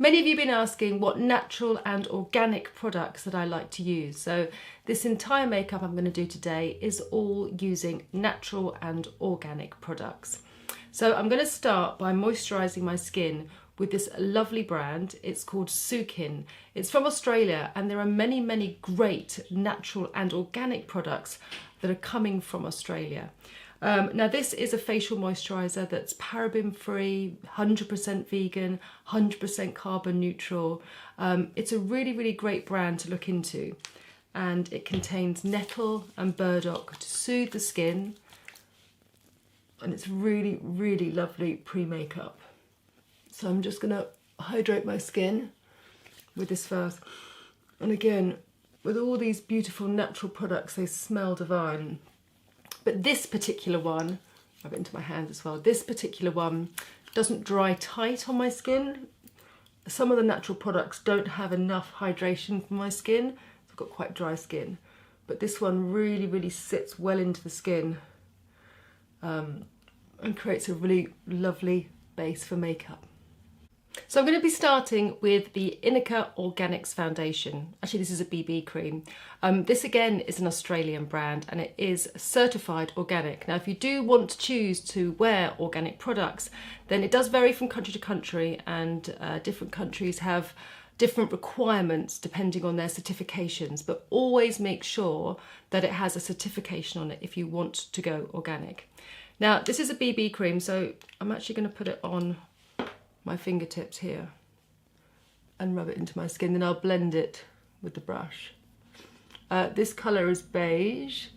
Many of you have been asking what natural and organic products that I like to use. So this entire makeup I'm going to do today is all using natural and organic products. So I'm going to start by moisturising my skin with this lovely brand. It's called Sukin. It's from Australia, and there are many, many great natural and organic products that are coming from Australia. Now this is a facial moisturiser that's paraben free, 100% vegan, 100% carbon neutral. It's a really, really great brand to look into, and it contains nettle and burdock to soothe the skin, and it's really, really lovely pre-makeup. So I'm just going to hydrate my skin with this first. And again, with all these beautiful natural products, they smell divine. But this particular one, I've it into my hands as well, this particular one doesn't dry tight on my skin. Some of the natural products don't have enough hydration for my skin. I've got quite dry skin. But this one really, really sits well into the skin and creates a really lovely base for makeup. So I'm going to be starting with the Inica Organics Foundation. Actually, this is a BB cream. This again is an Australian brand, and it is certified organic. Now, if you do want to choose to wear organic products, then it does vary from country to country, and different countries have different requirements depending on their certifications, but always make sure that it has a certification on it if you want to go organic. Now, this is a BB cream, so I'm actually going to put it on my fingertips here and rub it into my skin, then I'll blend it with the brush. This colour is beige,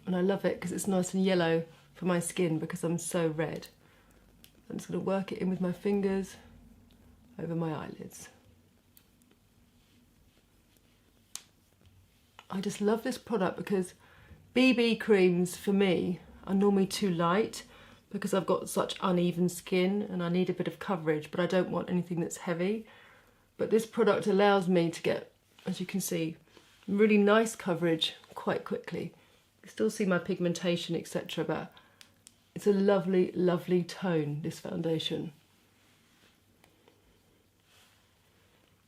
and I love it because it's nice and yellow for my skin because I'm so red. I'm just going to work it in with my fingers over my eyelids. I just love this product because BB creams for me are normally too light, because I've got such uneven skin and I need a bit of coverage, but I don't want anything that's heavy. But this product allows me to get, as you can see, really nice coverage quite quickly. You still see my pigmentation, etc., but it's a lovely, lovely tone, this foundation.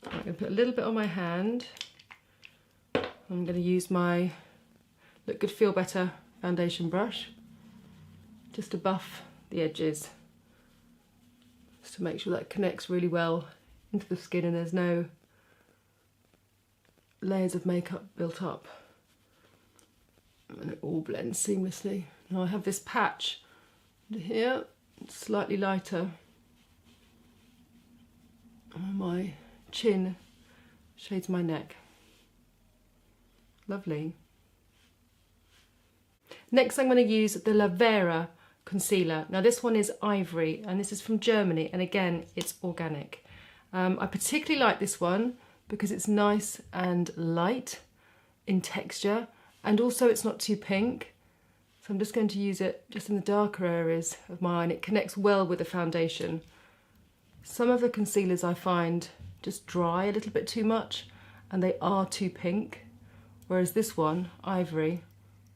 I'm going to put a little bit on my hand. I'm going to use my Look Good Feel Better foundation brush, just to buff the edges, just to make sure that connects really well into the skin and there's no layers of makeup built up, and it all blends seamlessly. Now I have this patch here, slightly lighter on my chin, shades my neck. Lovely. Next I'm going to use the La Vera concealer. Now this one is Ivory, and this is from Germany, and again it's organic. I particularly like this one because it's nice and light in texture, and also it's not too pink. So I'm just going to use it just in the darker areas of my eye, and it connects well with the foundation. Some of the concealers I find just dry a little bit too much and they are too pink, whereas this one, Ivory,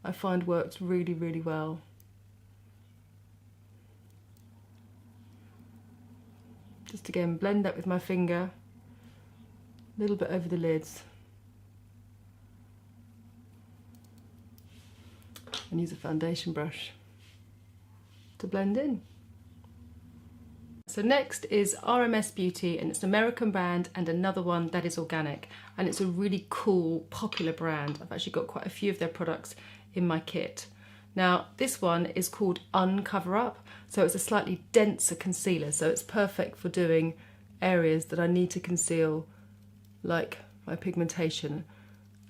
I find works really, really well. Just again, blend that with my finger, a little bit over the lids, and use a foundation brush to blend in. So next is RMS Beauty, and it's an American brand and another one that is organic, and it's a really cool, popular brand. I've actually got quite a few of their products in my kit. Now this one is called Uncover Up, so it's a slightly denser concealer, so it's perfect for doing areas that I need to conceal, like my pigmentation.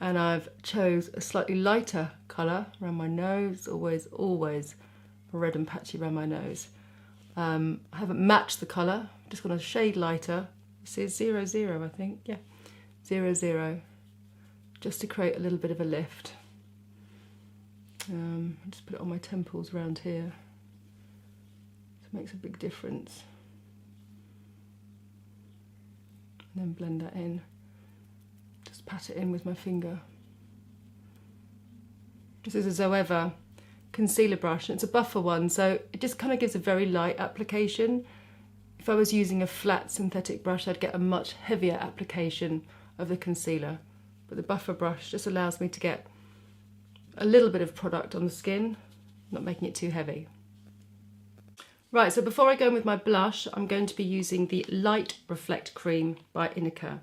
And I've chose a slightly lighter colour around my nose, always red and patchy around my nose. I haven't matched the colour, I've just gone a shade lighter. You see it's 00, I think, yeah, 00, just to create a little bit of a lift. Just put it on my temples around here. It makes a big difference. And then blend that in. Just pat it in with my finger. This is a Zoeva concealer brush, and it's a buffer one, so it just kind of gives a very light application. If I was using a flat synthetic brush, I'd get a much heavier application of the concealer. But the buffer brush just allows me to get a little bit of product on the skin, not making it too heavy. Right, so before I go in with my blush, I'm going to be using the Light Reflect Cream by Inica.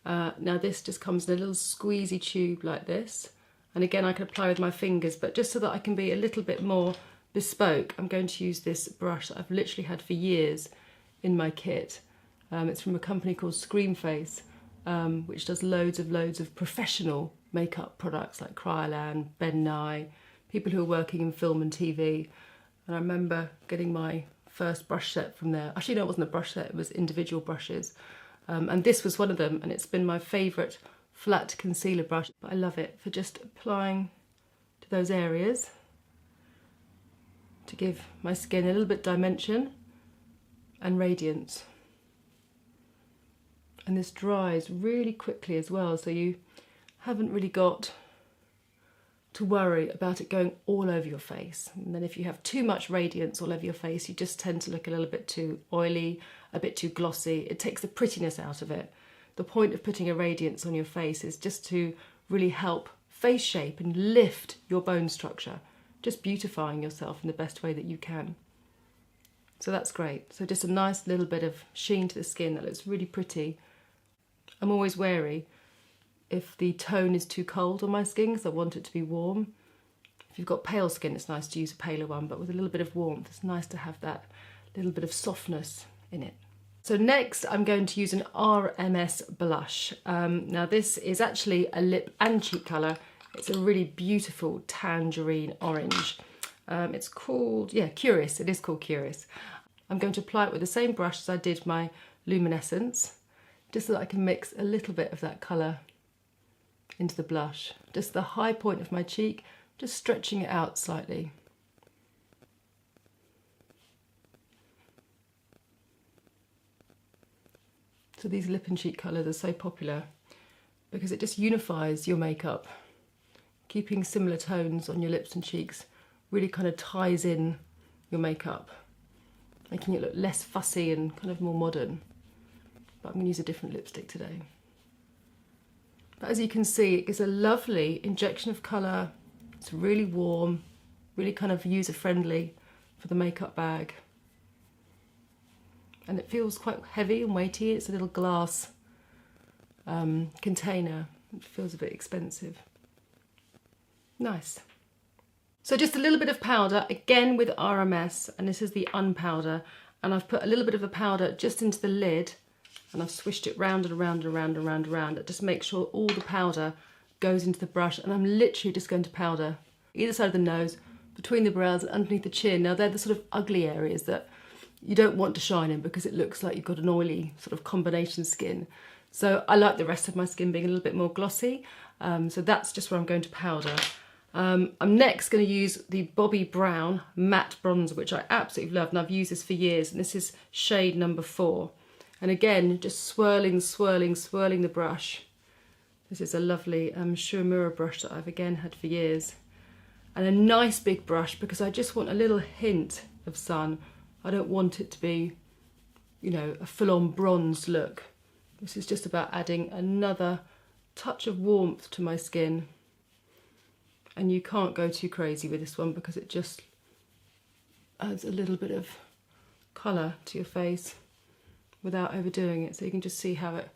Now this just comes in a little squeezy tube like this. And again, I can apply with my fingers, but just so that I can be a little bit more bespoke, I'm going to use this brush that I've literally had for years in my kit. It's from a company called Screamface, which does loads of professional makeup products like Kryolan, Ben Nye, people who are working in film and TV. And I remember getting my first brush set from there. Actually, no, it wasn't a brush set, it was individual brushes. And this was one of them, and it's been my favourite flat concealer brush. But I love it for just applying to those areas to give my skin a little bit dimension and radiance. And this dries really quickly as well, so you haven't really got to worry about it going all over your face. And then if you have too much radiance all over your face, you just tend to look a little bit too oily, a bit too glossy. It takes the prettiness out of it. The point of putting a radiance on your face is just to really help face shape and lift your bone structure, just beautifying yourself in the best way that you can. So that's great. So just a nice little bit of sheen to the skin that looks really pretty. I'm always wary if the tone is too cold on my skin because I want it to be warm. If you've got pale skin, it's nice to use a paler one, but with a little bit of warmth, it's nice to have that little bit of softness in it. So next, I'm going to use an RMS blush. Now this is actually a lip and cheek colour. It's a really beautiful tangerine orange. It's called, Curious. It is called Curious. I'm going to apply it with the same brush as I did my Luminescence, just so that I can mix a little bit of that colour into the blush. Just the high point of my cheek, just stretching it out slightly. So these lip and cheek colours are so popular because it just unifies your makeup. Keeping similar tones on your lips and cheeks really kind of ties in your makeup, making it look less fussy and kind of more modern. But I'm going to use a different lipstick today. But as you can see, it gives a lovely injection of colour. It's really warm, really kind of user-friendly for the makeup bag. And it feels quite heavy and weighty. It's a little glass container. It feels a bit expensive. Nice. So just a little bit of powder, again with RMS, and this is the unpowder. And I've put a little bit of the powder just into the lid, and I've swished it round and around and around and around and around. Just make sure all the powder goes into the brush, and I'm literally just going to powder either side of the nose, between the brows and underneath the chin. Now they're the sort of ugly areas that you don't want to shine in because it looks like you've got an oily sort of combination skin. So I like the rest of my skin being a little bit more glossy. So that's just where I'm going to powder. I'm next going to use the Bobbi Brown matte bronzer, which I absolutely love, and I've used this for years, and this is shade number 4. And again, just swirling, swirling, swirling the brush. This is a lovely Shuamura brush that I've again had for years. And a nice big brush because I just want a little hint of sun. I don't want it to be, you know, a full-on bronze look. This is just about adding another touch of warmth to my skin. And you can't go too crazy with this one because it just adds a little bit of colour to your face without overdoing it. So you can just see how it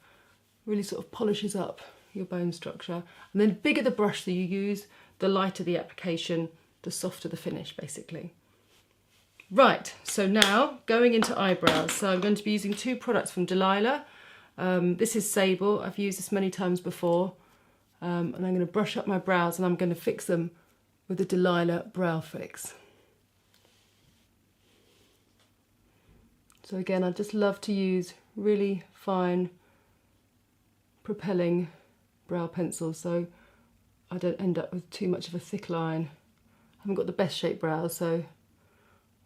really sort of polishes up your bone structure. And then the bigger the brush that you use, the lighter the application, the softer the finish, basically. Right, so now going into eyebrows. So I'm going to be using 2 products from Delilah. This is Sable. I've used this many times before. And I'm going to brush up my brows and I'm going to fix them with the Delilah Brow Fix. So again, I just love to use really fine propelling brow pencils so I don't end up with too much of a thick line. I haven't got the best shaped brows, so I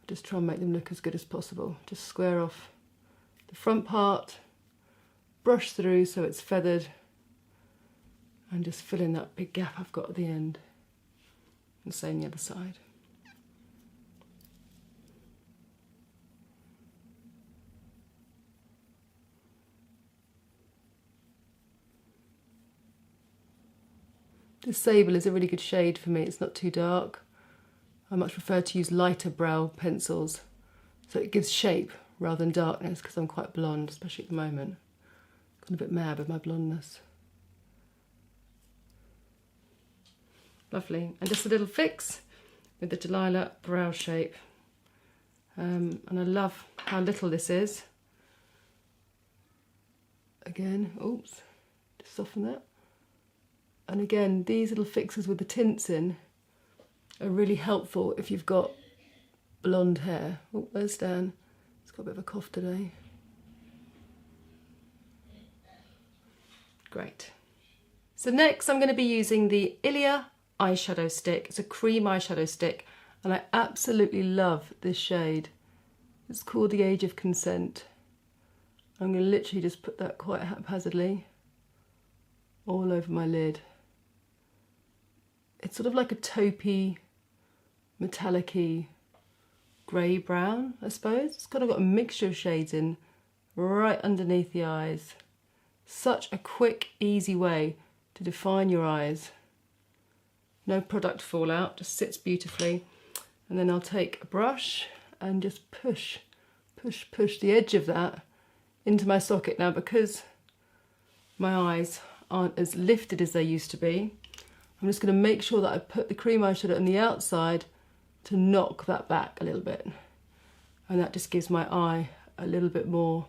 just try and make them look as good as possible. Just square off the front part, brush through so it's feathered, and just fill in that big gap I've got at the end. And same the other side. This Sable is a really good shade for me. It's not too dark. I much prefer to use lighter brow pencils, so it gives shape rather than darkness, because I'm quite blonde, especially at the moment. Gone a bit mad with my blondness. Lovely. And just a little fix with the Delilah brow shape. And I love how little this is. Again, oops, just soften that. And again, these little fixes with the tints in are really helpful if you've got blonde hair. Oh, there's Dan. He's got a bit of a cough today. Great. So next I'm going to be using the Ilia eyeshadow stick. It's a cream eyeshadow stick, and I absolutely love this shade. It's called The Age of Consent. I'm going to literally just put that quite haphazardly all over my lid. It's sort of like a taupey, metallic-y grey brown, I suppose. It's kind of got a mixture of shades in right underneath the eyes. Such a quick, easy way to define your eyes. No product fallout, just sits beautifully. And then I'll take a brush and just push the edge of that into my socket. Now, because my eyes aren't as lifted as they used to be, I'm just going to make sure that I put the cream eyeshadow on the outside to knock that back a little bit. And that just gives my eye a little bit more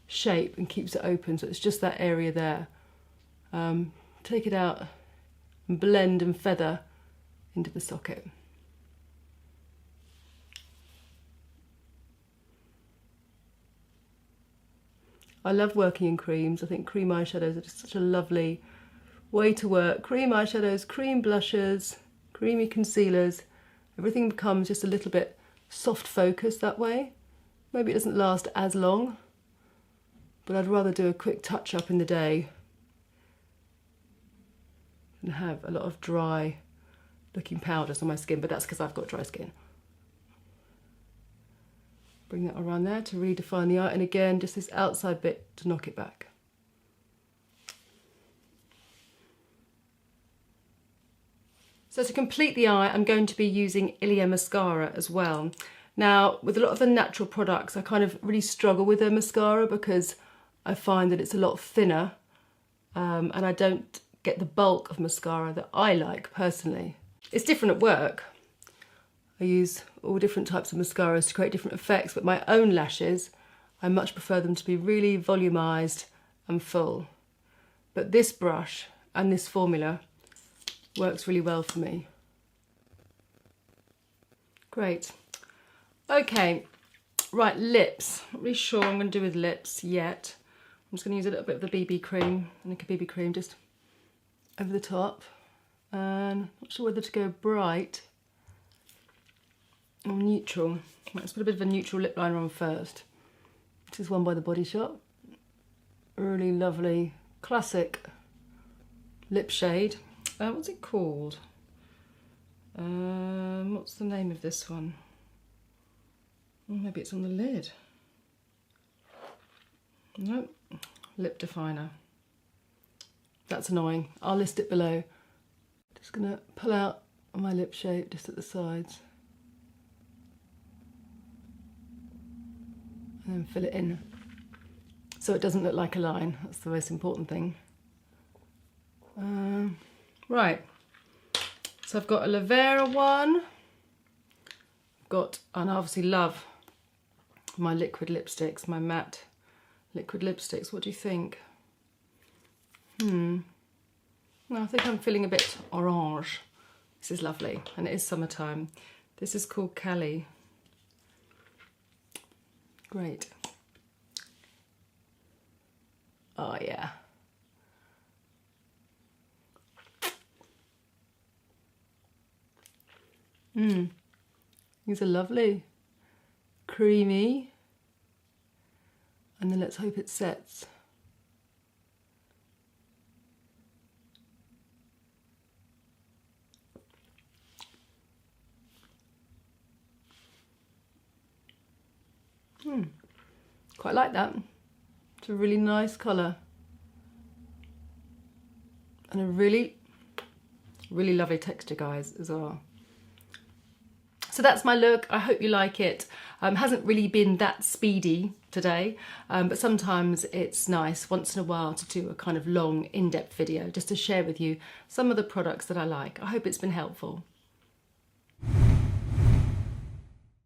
shape and keeps it open, so it's just that area there. Take it out and blend and feather into the socket. I love working in creams. I think cream eyeshadows are just such a lovely way to work. Cream eyeshadows, cream blushes, creamy concealers. Everything becomes just a little bit soft focused that way. Maybe it doesn't last as long, but I'd rather do a quick touch up in the day than have a lot of dry looking powders on my skin, but that's because I've got dry skin. Bring that around there to really define the eye, and again, just this outside bit to knock it back. So to complete the eye, I'm going to be using Ilia mascara as well. Now, with a lot of the natural products, I kind of really struggle with their mascara because I find that it's a lot thinner, and I don't get the bulk of mascara that I like personally. It's different at work. I use all different types of mascaras to create different effects, but my own lashes, I much prefer them to be really volumized and full. But this brush and this formula works really well for me. Great. Okay, right, lips. Not really sure what I'm going to do with lips yet. I'm just going to use a little bit of the BB cream, and a BB cream just over the top. And not sure whether to go bright or neutral. Let's put a bit of a neutral lip liner on first. This is one by the Body Shop. Really lovely, classic lip shade. What's it called? What's the name of this one? Oh, maybe it's on the lid. Nope, lip definer. That's annoying. I'll list it below. Just gonna pull out my lip shape just at the sides. And then fill it in. So it doesn't look like a line. That's the most important thing. Right. So I've got a Lavera one. I've got, and I obviously love my liquid lipsticks, my matte liquid lipsticks. What do you think? No, I think I'm feeling a bit orange. This is lovely, and it is summertime. This is called Cali. Great. Oh yeah. These are lovely. Creamy. And then let's hope it sets. Quite like that. It's a really nice colour. And a really Really lovely texture, guys, as well. So that's my look. I hope you like it. Hasn't really been that speedy today, but sometimes it's nice once in a while to do a kind of long, in-depth video just to share with you some of the products that I like. I hope it's been helpful.